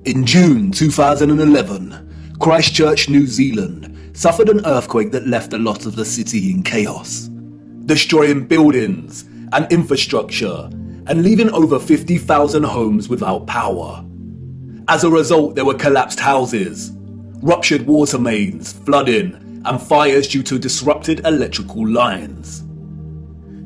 In June 2011, Christchurch, New Zealand suffered an earthquake that left a lot of the city in chaos, destroying buildings and infrastructure and leaving over 50,000 homes without power. As a result, there were collapsed houses, ruptured water mains, flooding, and fires due to disrupted electrical lines.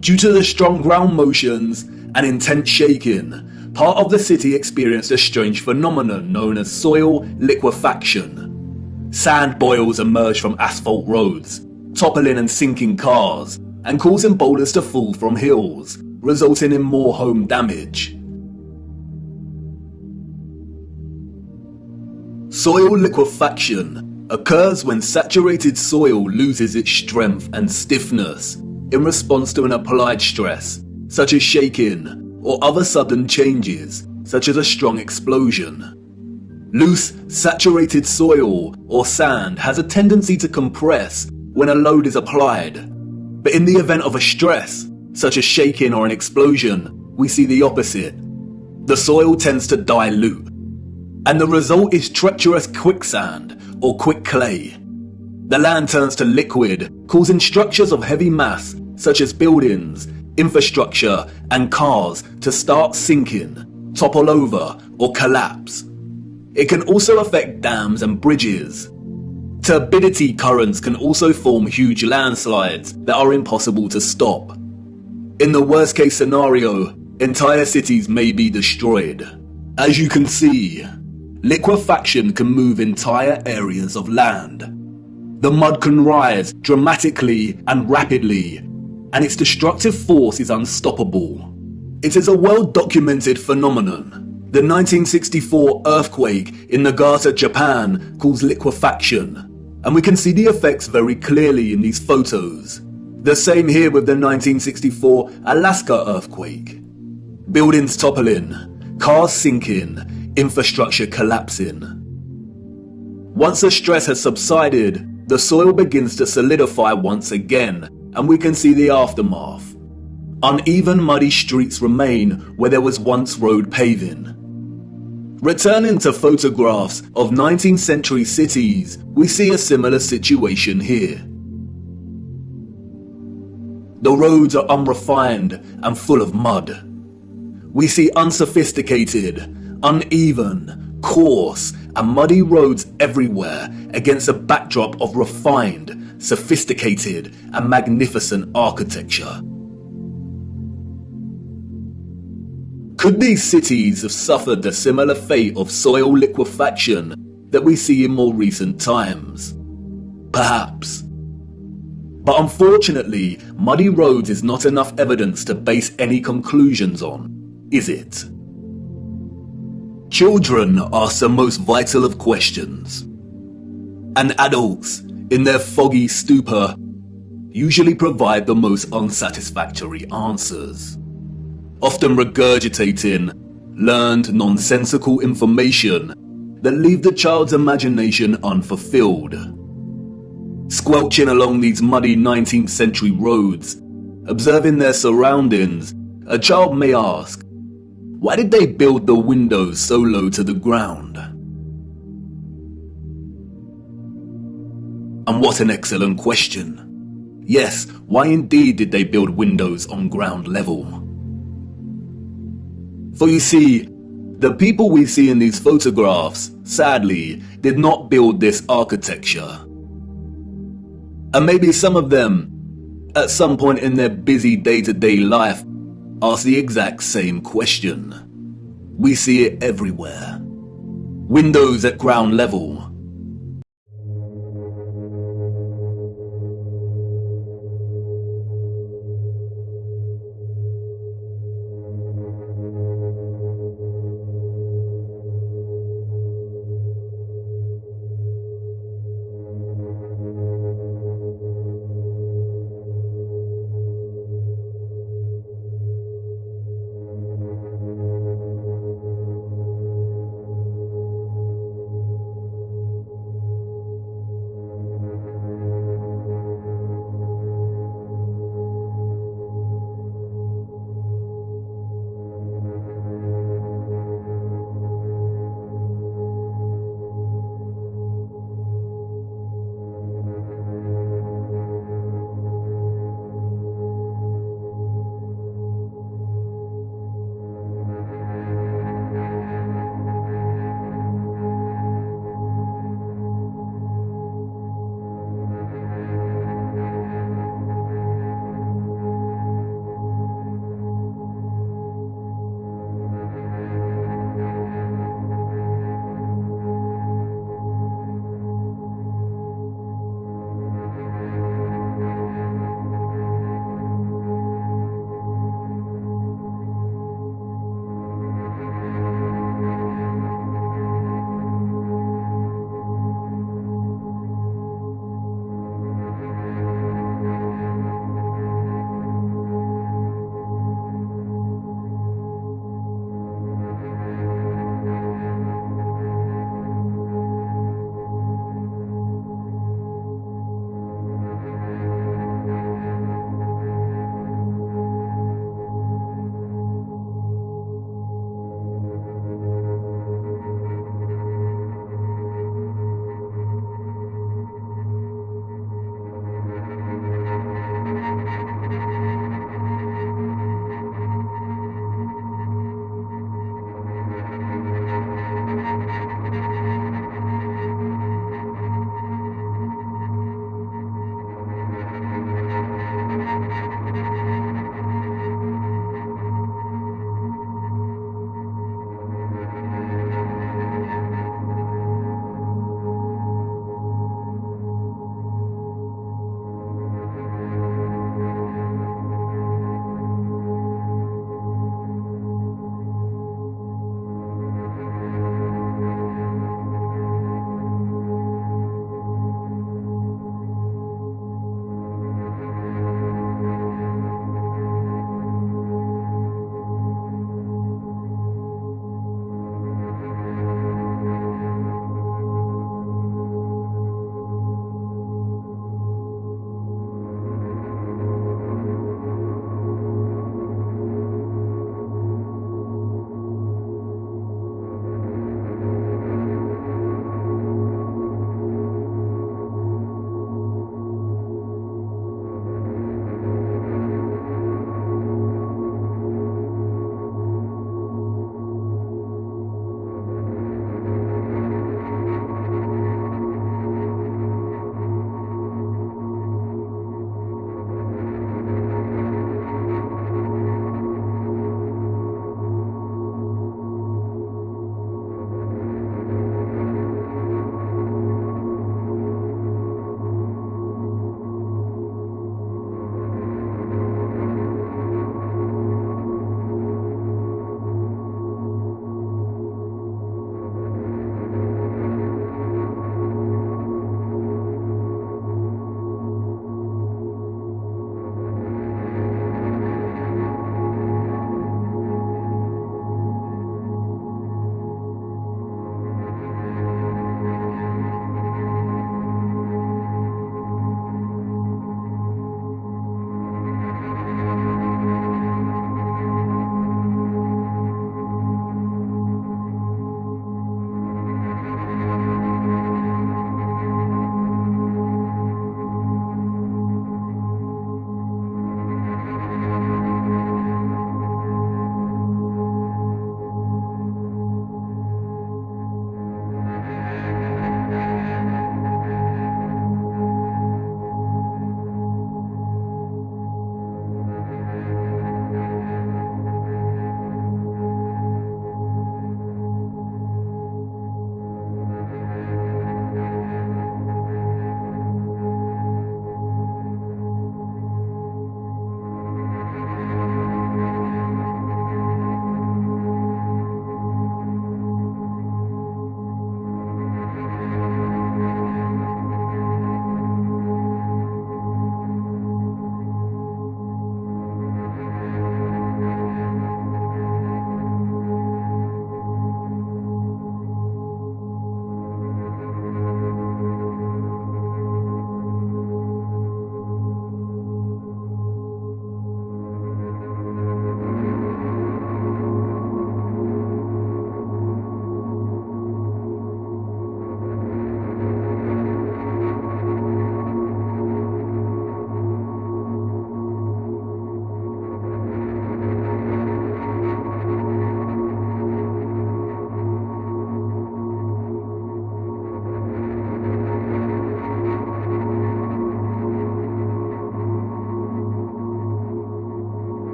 Due to the strong ground motions and intense shaking, part of the city experienced a strange phenomenon known as soil liquefaction. Sand boils emerged from asphalt roads, toppling and sinking cars, and causing boulders to fall from hills, resulting in more home damage. Soil liquefaction occurs when saturated soil loses its strength and stiffness in response to an applied stress, such as shaking, or other sudden changes, such as a strong explosion. Loose, saturated soil or sand has a tendency to compress when a load is applied, but in the event of a stress, such as shaking or an explosion, we see the opposite. The soil tends to dilute, and the result is treacherous quicksand or quick clay. The land turns to liquid, causing structures of heavy mass, such as buildings, infrastructure, and cars to start sinking, topple over, or collapse. It can also affect dams and bridges. Turbidity currents can also form huge landslides that are impossible to stop. In the worst case scenario, entire cities may be destroyed. As you can see, liquefaction can move entire areas of land. The mud can rise dramatically and rapidly, and its destructive force is unstoppable. It is a well-documented phenomenon. The 1964 earthquake in Nagata, Japan caused liquefaction, and we can see the effects very clearly in these photos. The same here with the 1964 Alaska earthquake. Buildings toppling, cars sinking, infrastructure collapsing. Once the stress has subsided, the soil begins to solidify once again, and we can see the aftermath. Uneven, muddy streets remain where there was once road paving. Returning to photographs of 19th century cities, we see a similar situation here. The roads are unrefined and full of mud. We see unsophisticated, uneven, coarse, and muddy roads everywhere against a backdrop of refined, sophisticated, and magnificent architecture. Could these cities have suffered the similar fate of soil liquefaction that we see in more recent times? Perhaps. But unfortunately, muddy roads is not enough evidence to base any conclusions on, is it? Children ask the most vital of questions, and adults, in their foggy stupor, usually provide the most unsatisfactory answers, often regurgitating learned nonsensical information that leave the child's imagination unfulfilled. Squelching along these muddy 19th century roads, observing their surroundings, a child may ask, why did they build the windows so low to the ground? And what an excellent question. Yes, why indeed did they build windows on ground level? For you see, the people we see in these photographs, sadly, did not build this architecture. And maybe some of them, at some point in their busy day-to-day life, ask the exact same question. We see it everywhere. Windows at ground level.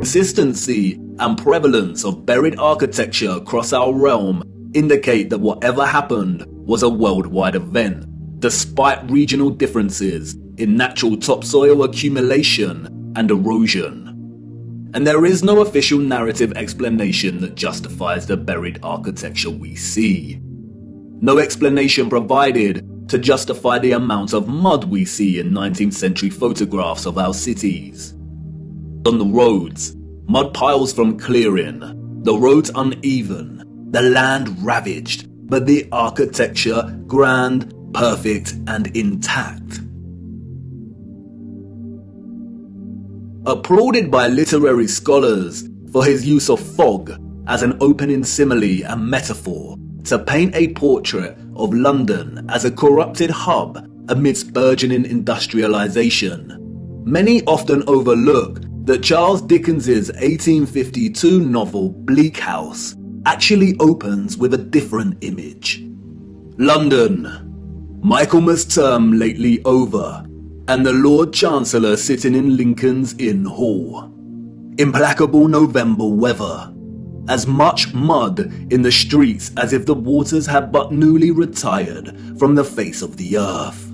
consistency and prevalence of buried architecture across our realm indicate that whatever happened was a worldwide event, despite regional differences in natural topsoil accumulation and erosion. And there is no official narrative explanation that justifies the buried architecture we see. No explanation provided to justify the amount of mud we see in 19th century photographs of our cities. On the roads, mud piles from clearing, the roads uneven, the land ravaged, but the architecture grand, perfect and intact. Applauded by literary scholars for his use of fog as an opening simile and metaphor to paint a portrait of London as a corrupted hub amidst burgeoning industrialization, many often overlook that Charles Dickens's 1852 novel Bleak House actually opens with a different image. London, Michaelmas term lately over, and the Lord Chancellor sitting in Lincoln's Inn Hall. Implacable November weather, as much mud in the streets as if the waters had but newly retired from the face of the earth.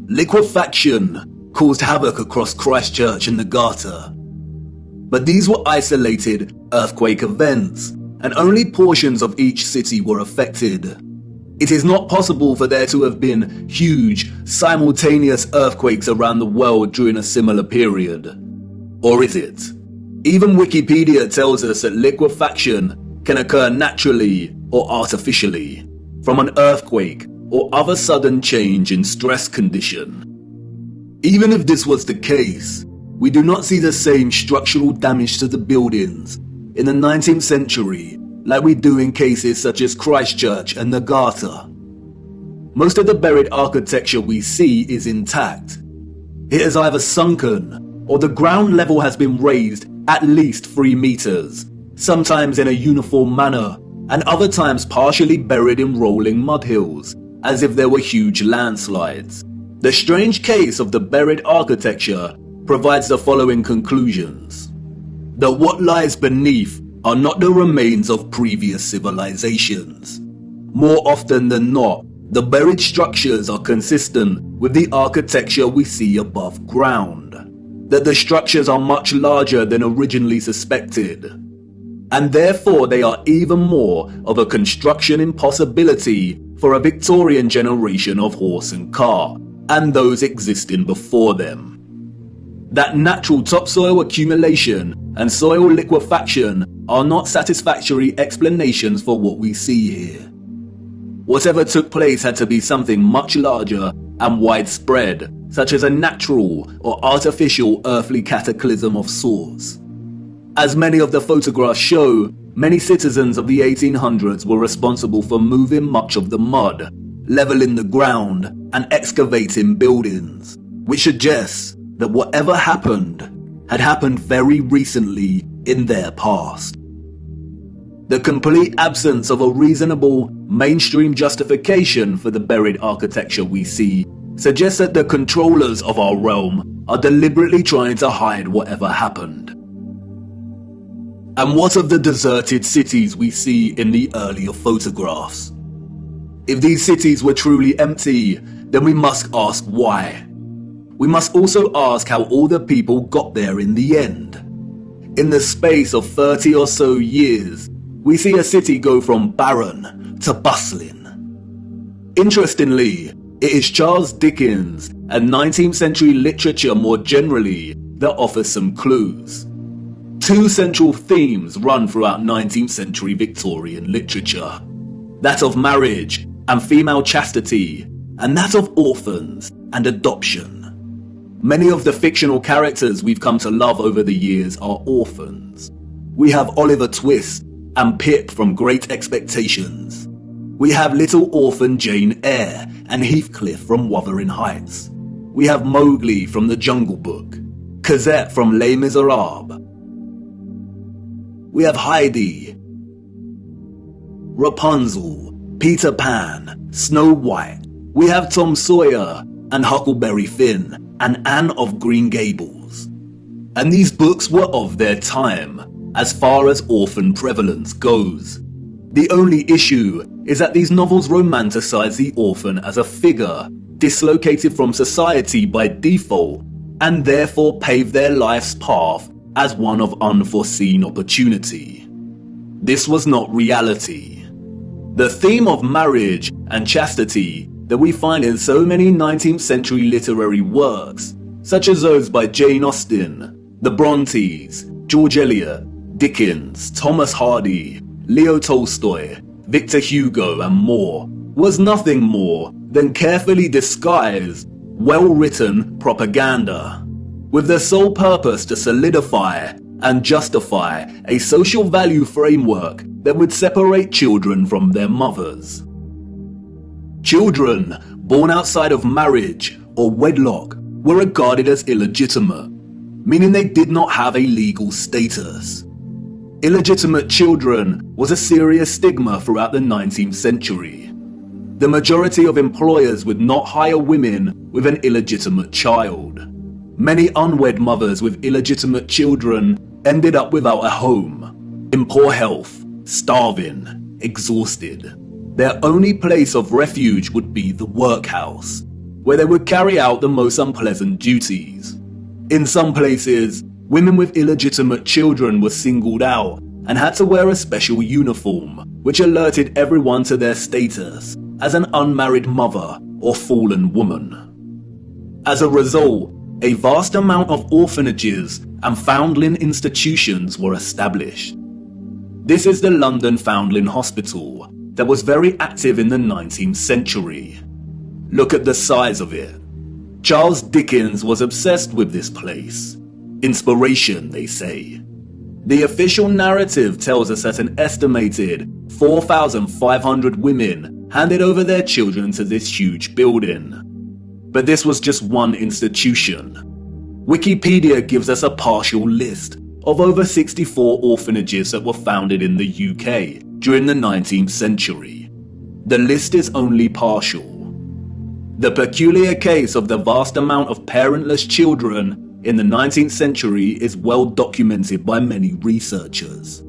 Liquefaction caused havoc across Christchurch and the Garter, but these were isolated earthquake events, and only portions of each city were affected. It is not possible for there to have been huge, simultaneous earthquakes around the world during a similar period. Or is it? Even Wikipedia tells us that liquefaction can occur naturally or artificially, from an earthquake or other sudden change in stress condition. Even if this was the case, we do not see the same structural damage to the buildings in the 19th century like we do in cases such as Christchurch and the Garter. Most of the buried architecture we see is intact. It has either sunken or the ground level has been raised at least 3 meters, sometimes in a uniform manner, and other times partially buried in rolling mud hills, as if there were huge landslides. The strange case of the buried architecture provides the following conclusions: that what lies beneath are not the remains of previous civilizations. More often than not, the buried structures are consistent with the architecture we see above ground, that the structures are much larger than originally suspected, and therefore they are even more of a construction impossibility for a Victorian generation of horse and car, and those existing before them. That natural topsoil accumulation and soil liquefaction are not satisfactory explanations for what we see here. Whatever took place had to be something much larger and widespread, such as a natural or artificial earthly cataclysm of sorts. As many of the photographs show, many citizens of the 1800s were responsible for moving much of the mud, leveling the ground, and excavating buildings, which suggests that whatever happened had happened very recently in their past. The complete absence of a reasonable, mainstream justification for the buried architecture we see suggests that the controllers of our realm are deliberately trying to hide whatever happened. And what of the deserted cities we see in the earlier photographs? If these cities were truly empty, then we must ask why. We must also ask how all the people got there in the end. In the space of 30 or so years, we see a city go from barren to bustling. Interestingly, it is Charles Dickens and 19th century literature more generally that offers some clues. 2 central themes run throughout 19th century Victorian literature: that of marriage and female chastity, and that of orphans and adoption. Many of the fictional characters we've come to love over the years are orphans. We have Oliver Twist and Pip from Great Expectations. We have little orphan Jane Eyre and Heathcliff from Wuthering Heights. We have Mowgli from The Jungle Book, Cosette from Les Miserables. We have Heidi, Rapunzel, Peter Pan, Snow White. We have Tom Sawyer and Huckleberry Finn and Anne of Green Gables. And these books were of their time, as far as orphan prevalence goes. The only issue is that these novels romanticize the orphan as a figure dislocated from society by default, and therefore pave their life's path as one of unforeseen opportunity. This was not reality. The theme of marriage and chastity that we find in so many 19th century literary works, such as those by Jane Austen, the Brontes, George Eliot, Dickens, Thomas Hardy, Leo Tolstoy, Victor Hugo, and more, was nothing more than carefully disguised, well-written propaganda, with the sole purpose to solidify and justify a social value framework that would separate children from their mothers. Children born outside of marriage or wedlock were regarded as illegitimate, meaning they did not have a legal status. Illegitimate children was a serious stigma throughout the 19th century. The majority of employers would not hire women with an illegitimate child. Many unwed mothers with illegitimate children ended up without a home, in poor health, starving, exhausted. Their only place of refuge would be the workhouse, where they would carry out the most unpleasant duties. In some places, women with illegitimate children were singled out and had to wear a special uniform, which alerted everyone to their status as an unmarried mother or fallen woman. As a result, a vast amount of orphanages and foundling institutions were established. This is the London Foundling Hospital that was very active in the 19th century. Look at the size of it. Charles Dickens was obsessed with this place. Inspiration, they say. The official narrative tells us that an estimated 4,500 women handed over their children to this huge building. But this was just one institution. Wikipedia gives us a partial list of over 64 orphanages that were founded in the UK during the 19th century. The list is only partial. The peculiar case of the vast amount of parentless children in the 19th century is well documented by many researchers.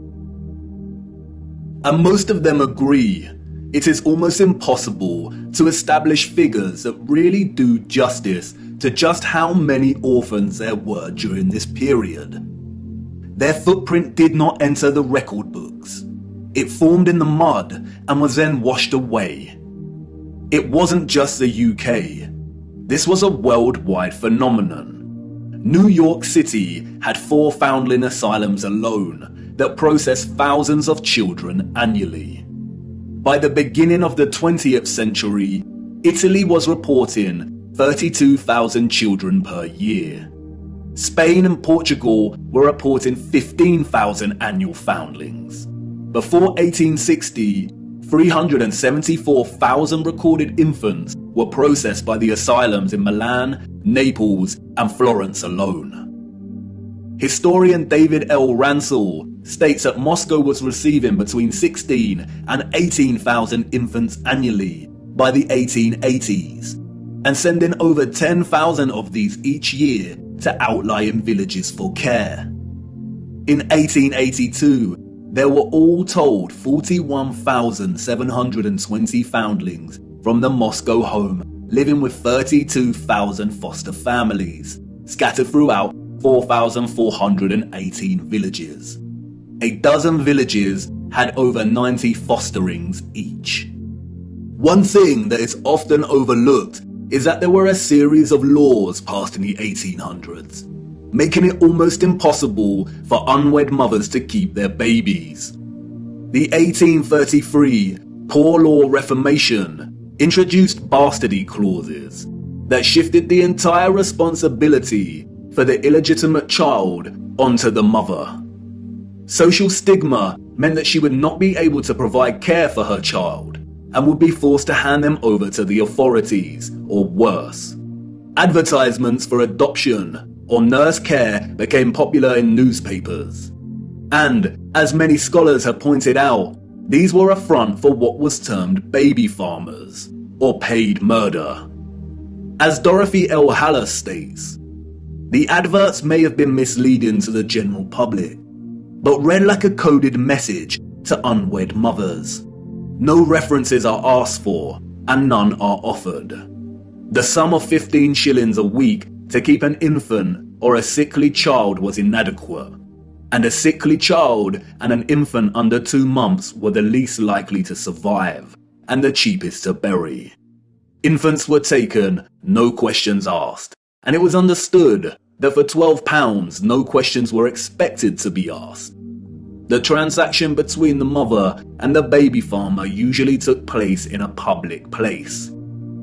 And most of them agree it is almost impossible to establish figures that really do justice to just how many orphans there were during this period. Their footprint did not enter the record books. It formed in the mud and was then washed away. It wasn't just the UK. This was a worldwide phenomenon. New York City had 4 foundling asylums alone that processed thousands of children annually. By the beginning of the 20th century, Italy was reporting 32,000 children per year. Spain and Portugal were reporting 15,000 annual foundlings. Before 1860, 374,000 recorded infants were processed by the asylums in Milan, Naples, and Florence alone. Historian David L. Ransell states that Moscow was receiving between 16 and 18,000 infants annually by the 1880s, and sending over 10,000 of these each year to outlying villages for care. In 1882, there were all told 41,720 foundlings from the Moscow home living with 32,000 foster families, scattered throughout 4,418 villages. A dozen villages had over 90 fosterings each. One thing that is often overlooked is that there were a series of laws passed in the 1800s, making it almost impossible for unwed mothers to keep their babies. The 1833 Poor Law Reformation introduced bastardy clauses that shifted the entire responsibility for the illegitimate child onto the mother. Social stigma meant that she would not be able to provide care for her child and would be forced to hand them over to the authorities, or worse. Advertisements for adoption or nurse care became popular in newspapers. And, as many scholars have pointed out, these were a front for what was termed baby farmers, or paid murder. As Dorothy L. Haller states, The adverts may have been misleading to the general public, but read like a coded message to unwed mothers. No references are asked for, and none are offered. The sum of 15 shillings a week to keep an infant or a sickly child was inadequate, and a sickly child and an infant under 2 months were the least likely to survive, and the cheapest to bury. Infants were taken, no questions asked, and it was understood that for £12 no questions were expected to be asked. The transaction between the mother and the baby farmer usually took place in a public place,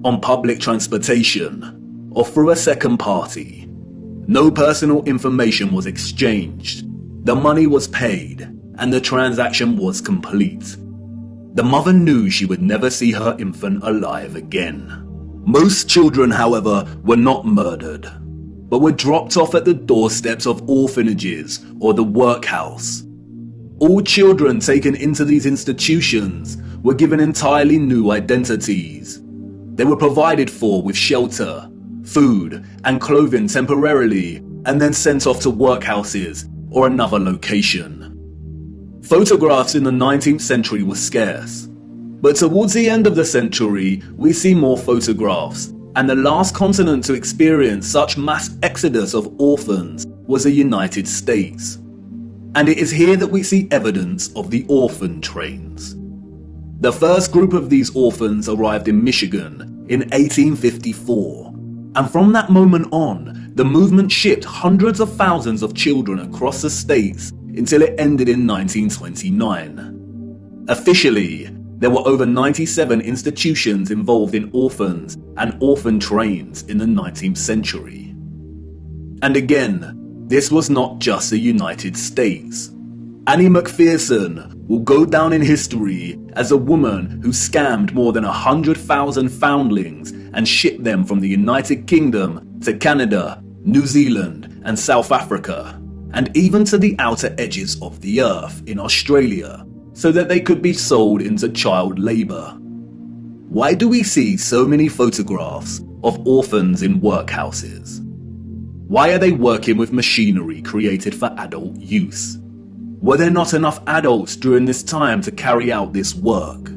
on public transportation, or through a second party. No personal information was exchanged. The money was paid, and the transaction was complete. The mother knew she would never see her infant alive again. Most children, however, were not murdered, but were dropped off at the doorsteps of orphanages or the workhouse. All children taken into these institutions were given entirely new identities. They were provided for with shelter, food, and clothing temporarily, and then sent off to workhouses or another location. Photographs in the 19th century were scarce, but towards the end of the century we see more photographs, and the last continent to experience such mass exodus of orphans was the United States. And it is here that we see evidence of the orphan trains. The first group of these orphans arrived in Michigan in 1854, and from that moment on, the movement shipped hundreds of thousands of children across the states until it ended in 1929. Officially, there were over 97 institutions involved in orphans and orphan trains in the 19th century. And again, this was not just the United States. Annie McPherson will go down in history as a woman who scammed more than 100,000 foundlings and shipped them from the United Kingdom to Canada, New Zealand, and South Africa, and even to the outer edges of the earth in Australia, so that they could be sold into child labour. Why do we see so many photographs of orphans in workhouses? Why are they working with machinery created for adult use? Were there not enough adults during this time to carry out this work?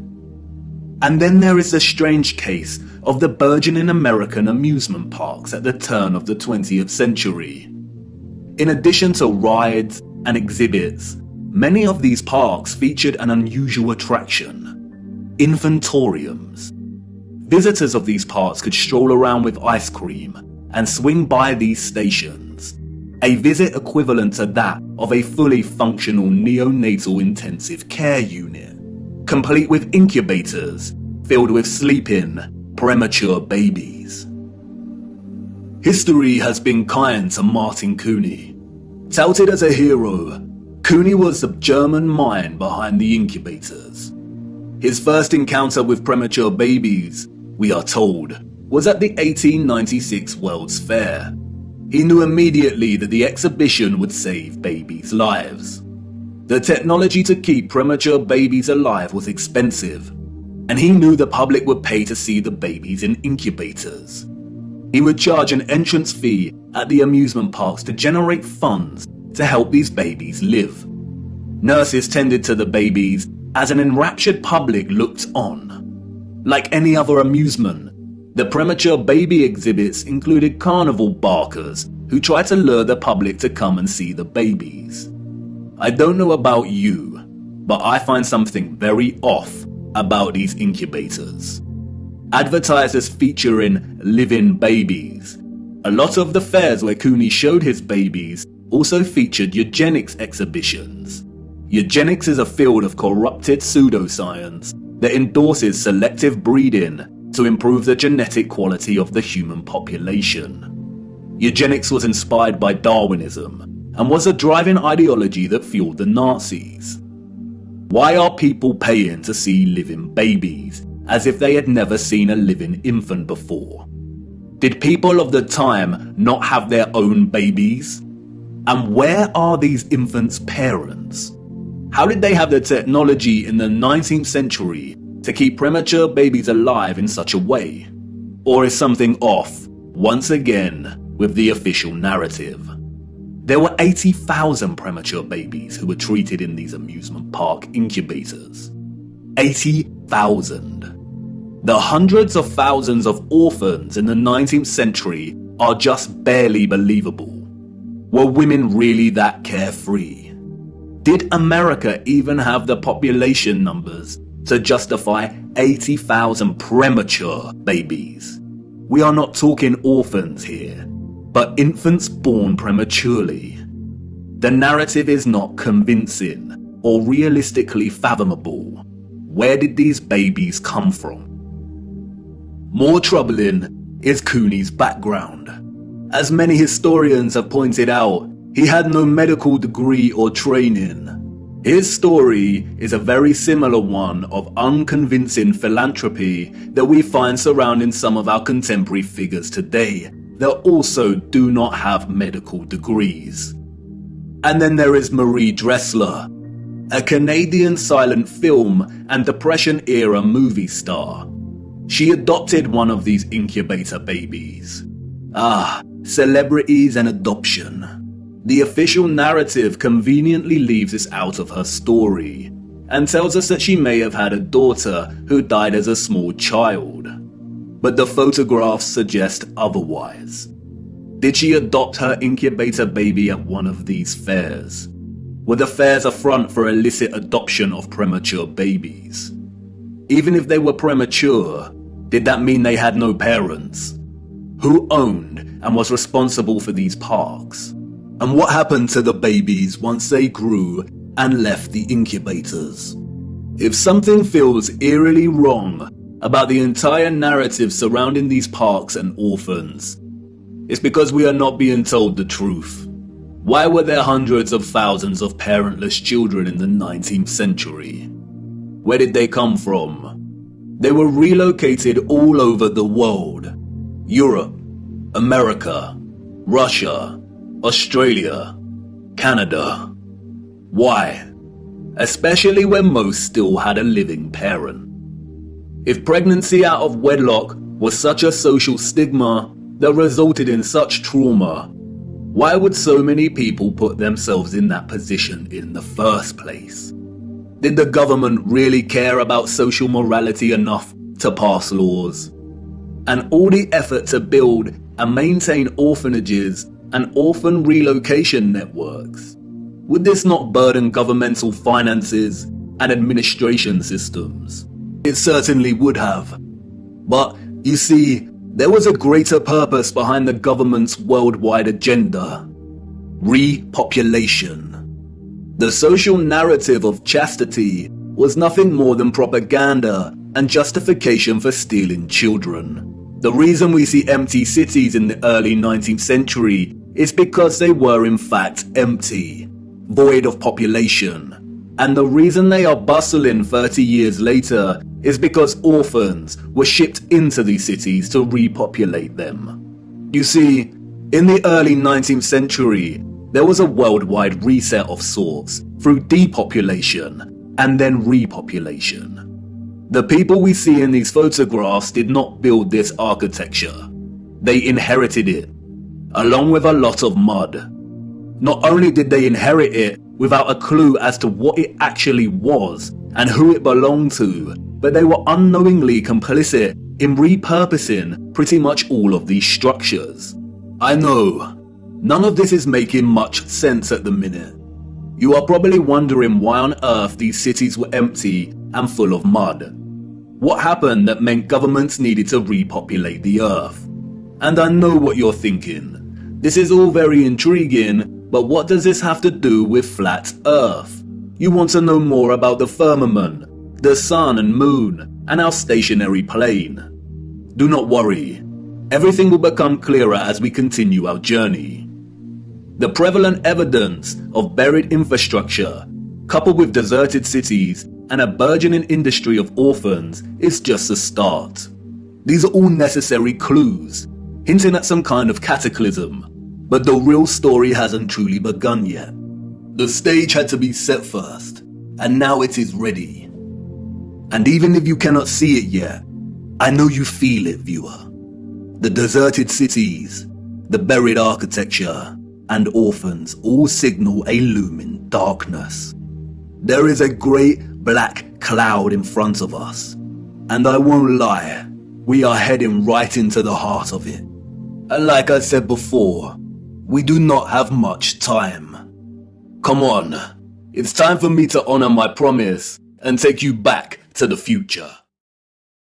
And then there is the strange case of the burgeoning American amusement parks at the turn of the 20th century. In addition to rides and exhibits, many of these parks featured an unusual attraction: infantoriums. Visitors of these parks could stroll around with ice cream and swing by these stations, a visit equivalent to that of a fully functional neonatal intensive care unit, complete with incubators filled with sleeping, premature babies. History has been kind to Martin Cooney. Touted as a hero, Cooney was the German mind behind the incubators. His first encounter with premature babies, we are told, was at the 1896 World's Fair. He knew immediately that the exhibition would save babies' lives. The technology to keep premature babies alive was expensive, and he knew the public would pay to see the babies in incubators. He would charge an entrance fee at the amusement parks to generate funds to help these babies live. Nurses tended to the babies as an enraptured public looked on. Like any other amusement, the premature baby exhibits included carnival barkers who tried to lure the public to come and see the babies. I don't know about you, but I find something very off about these incubators. Advertised as featuring living babies, a lot of the fairs where Cooney showed his babies also featured eugenics exhibitions. Eugenics is a field of corrupted pseudoscience that endorses selective breeding to improve the genetic quality of the human population. Eugenics was inspired by Darwinism and was a driving ideology that fueled the Nazis. Why are people paying to see living babies as if they had never seen a living infant before? Did people of the time not have their own babies? And where are these infants' parents? How did they have the technology in the 19th century to keep premature babies alive in such a way? Or is something off, once again, with the official narrative. There were 80,000 premature babies who were treated in these amusement park incubators. 80,000. The hundreds of thousands of orphans in the 19th century are just barely believable. Were women really that carefree? Did America even have the population numbers to justify 80,000 premature babies? We are not talking orphans here, but infants born prematurely. The narrative is not convincing or realistically fathomable. Where did these babies come from? More troubling is Cooney's background. As many historians have pointed out, he had no medical degree or training. His story is a very similar one of unconvincing philanthropy that we find surrounding some of our contemporary figures today that also do not have medical degrees. And then there is Marie Dressler, a Canadian silent film and Depression-era movie star. She adopted one of these incubator babies. Celebrities and adoption. The official narrative conveniently leaves this out of her story and tells us that she may have had a daughter who died as a small child. But the photographs suggest otherwise. Did she adopt her incubator baby at one of these fairs? Were the fairs a front for illicit adoption of premature babies? Even if they were premature, did that mean they had no parents? Who owned and was responsible for these parks? And what happened to the babies once they grew and left the incubators? If something feels eerily wrong about the entire narrative surrounding these parks and orphans, it's because we are not being told the truth. Why were there hundreds of thousands of parentless children in the 19th century? Where did they come from? They were relocated all over the world. Europe, America, Russia, Australia, Canada. Why? Especially when most still had a living parent. If pregnancy out of wedlock was such a social stigma that resulted in such trauma, why would so many people put themselves in that position in the first place? Did the government really care about social morality enough to pass laws? And all the effort to build and maintain orphanages and orphan relocation networks, would this not burden governmental finances and administration systems? It certainly would have. But you see, there was a greater purpose behind the government's worldwide agenda: repopulation. The social narrative of chastity was nothing more than propaganda and justification for stealing children. The reason we see empty cities in the early 19th century is because they were in fact empty, void of population. And the reason they are bustling 30 years later is because orphans were shipped into these cities to repopulate them. You see, in the early 19th century, there was a worldwide reset of sorts through depopulation and then repopulation. The people we see in these photographs did not build this architecture. They inherited it, along with a lot of mud. Not only did they inherit it without a clue as to what it actually was and who it belonged to, but they were unknowingly complicit in repurposing pretty much all of these structures. I know, none of this is making much sense at the minute. You are probably wondering why on earth these cities were empty and full of mud. What happened that meant governments needed to repopulate the earth? And I know what you're thinking. This is all very intriguing, but what does this have to do with flat earth? You want to know more about the firmament, the sun and moon, and our stationary plane. Do not worry. Everything will become clearer as we continue our journey. The prevalent evidence of buried infrastructure, coupled with deserted cities and a burgeoning industry of orphans, is just a start. These are all necessary clues, hinting at some kind of cataclysm, but the real story hasn't truly begun yet. The stage had to be set first, and now it is ready. And even if you cannot see it yet, I know you feel it, viewer. The deserted cities, The buried architecture and orphans all signal a looming darkness. There is a great black cloud in front of us, and I won't lie, we are heading right into the heart of it. And like I said before, we do not have much time. Come on, it's time for me to honor my promise and take you back to the future.